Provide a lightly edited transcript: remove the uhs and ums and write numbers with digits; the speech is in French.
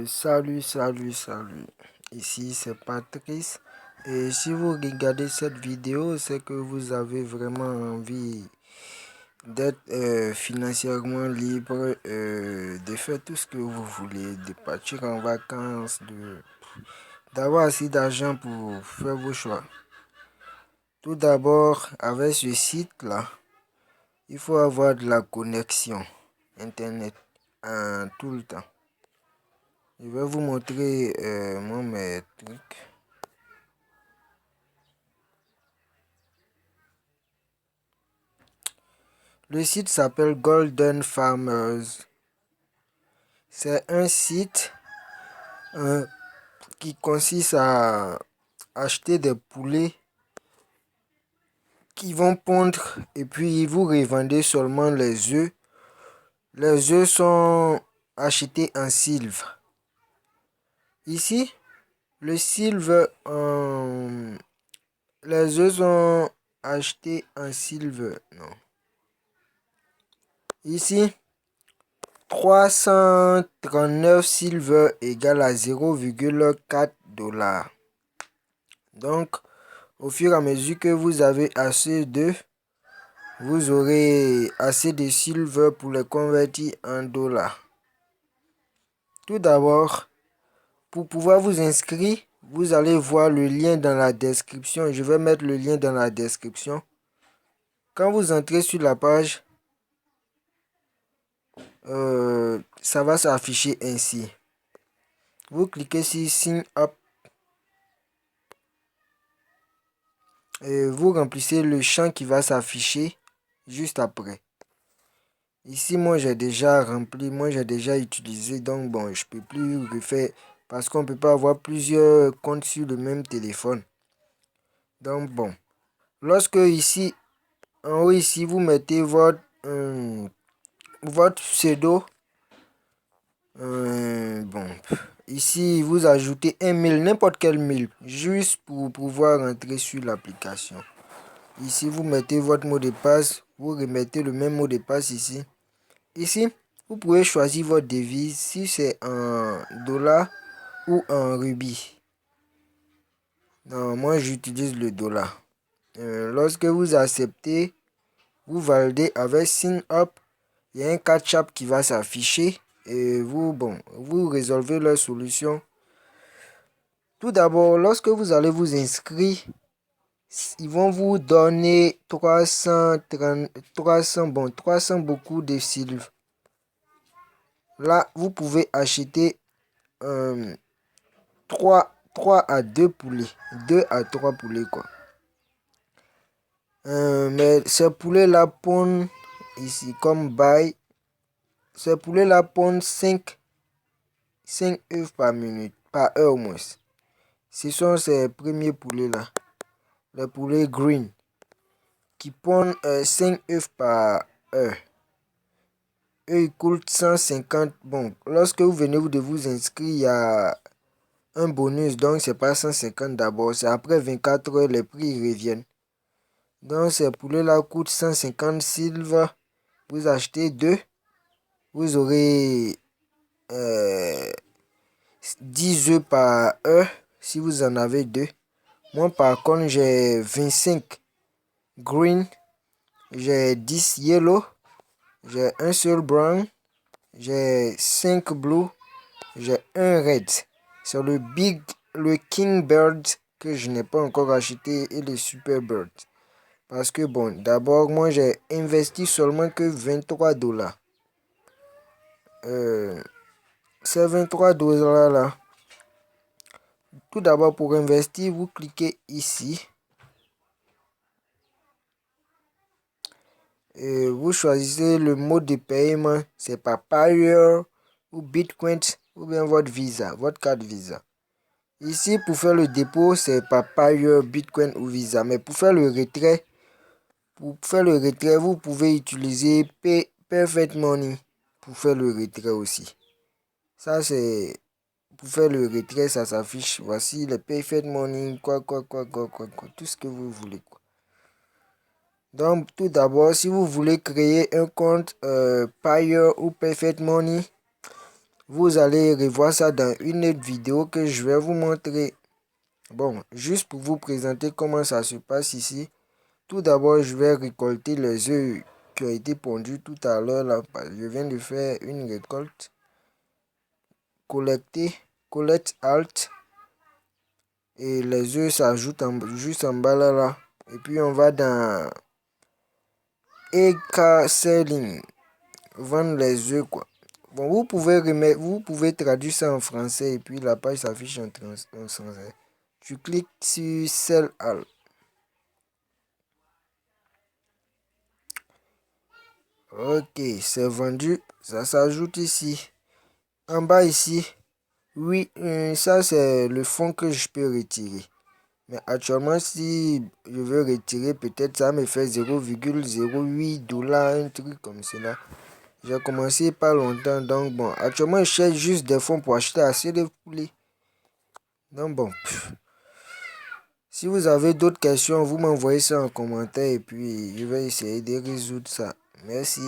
Salut. Ici c'est Patrice. Et si vous regardez cette vidéo, c'est que vous avez vraiment envie d'être financièrement libre, de faire tout ce que vous voulez, de partir en vacances, d'avoir assez d'argent pour faire vos choix. Tout d'abord, avec ce site-là, il faut avoir de la connexion Internet en tout le temps. Je vais vous montrer mes trucs. Le site s'appelle Golden Farmers. C'est un site qui consiste à acheter des poulets qui vont pondre et puis vous revendez seulement les œufs. Les œufs sont achetés en silver. Ici, le silver, les œufs sont achetés en silver. Non. Ici, 339 silver égale à 0,4 $. Donc, au fur et à mesure que vous avez assez d'œufs, vous aurez assez de silver pour les convertir en dollars. Tout d'abord, pour pouvoir vous inscrire, vous allez voir le lien dans la description. Je vais mettre le lien dans la description. Quand vous entrez sur la page, ça va s'afficher ainsi. Vous cliquez sur Sign Up et vous remplissez le champ qui va s'afficher juste après. Ici, moi, j'ai déjà rempli, moi, j'ai déjà utilisé, donc bon, je peux plus refaire parce qu'on peut pas avoir plusieurs comptes sur le même téléphone. Donc bon, lorsque ici, en haut ici, vous mettez votre pseudo. Bon, ici, vous ajoutez un mail, n'importe quel mail, juste pour pouvoir entrer sur l'application. Ici, vous mettez votre mot de passe, vous remettez le même mot de passe ici. Ici, vous pouvez choisir votre devise, si c'est en dollar ou en rubis. Non, moi j'utilise le dollar. Lorsque vous acceptez, vous validez avec Sign Up, il y a un catch-up qui va s'afficher et vous résolvez leur solution. Tout d'abord, lorsque vous allez vous inscrire, ils vont vous donner 300 beaucoup de silver. Là, vous pouvez acheter 3 à 2 poulets. 2 à 3 poulets, quoi. Mais ces poulets-là pondent, ici, comme bail, ces poulets-là pondent 5 œufs par minute, par heure au moins. Ce sont ces premiers poulets-là, les poulets green, qui pondent 5 œufs par heure. Eux, ils coûtent 150. Bon, lorsque vous venez de vous inscrire, il y a un bonus, donc c'est pas 150 d'abord, c'est après 24 heures, les prix reviennent. Donc ces poulets-là coûtent 150 silver. Vous achetez 2, vous aurez 10 œufs par heure si vous en avez 2. Moi par contre j'ai 25 green, j'ai 10 yellow, j'ai un seul brown, j'ai 5 blue, j'ai un red. C'est le King Bird que je n'ai pas encore acheté et le Super Bird. Parce que bon, d'abord moi j'ai investi seulement que 23 $. Ces 23 $ là. Tout d'abord pour investir, vous cliquez ici. Et vous choisissez le mode de paiement. C'est par Payer ou Bitcoin ou bien votre Visa, votre carte Visa. Ici, pour faire le dépôt, c'est par Payer, Bitcoin ou Visa. Mais pour faire le retrait, vous pouvez utiliser Perfect Money pour faire le retrait aussi. Ça, c'est pour faire le retrait, ça s'affiche. Voici le Perfect Money, quoi, tout ce que vous voulez, quoi. Donc, tout d'abord, si vous voulez créer un compte Payer ou Perfect Money, Vous allez revoir ça dans une autre vidéo que je vais vous montrer. Bon, juste pour vous présenter comment ça se passe ici. Tout d'abord, je vais récolter les œufs qui ont été pondus tout à l'heure. Là, je viens de faire une récolte. Collecter, collect alt. Et les œufs s'ajoutent juste en bas là. Et puis on va dans EK Selling. Vendre les œufs quoi. Bon, vous pouvez traduire ça en français et puis la page s'affiche en français. Tu cliques sur Sell All. Ok, c'est vendu. Ça s'ajoute ici. En bas ici. Oui, ça c'est le fonds que je peux retirer. Mais actuellement, si je veux retirer, peut-être ça me fait 0,08 $, un truc comme cela. J'ai commencé pas longtemps, donc bon, actuellement, je cherche juste des fonds pour acheter assez de poulet. Donc bon, si vous avez d'autres questions, vous m'envoyez ça en commentaire et puis je vais essayer de résoudre ça. Merci.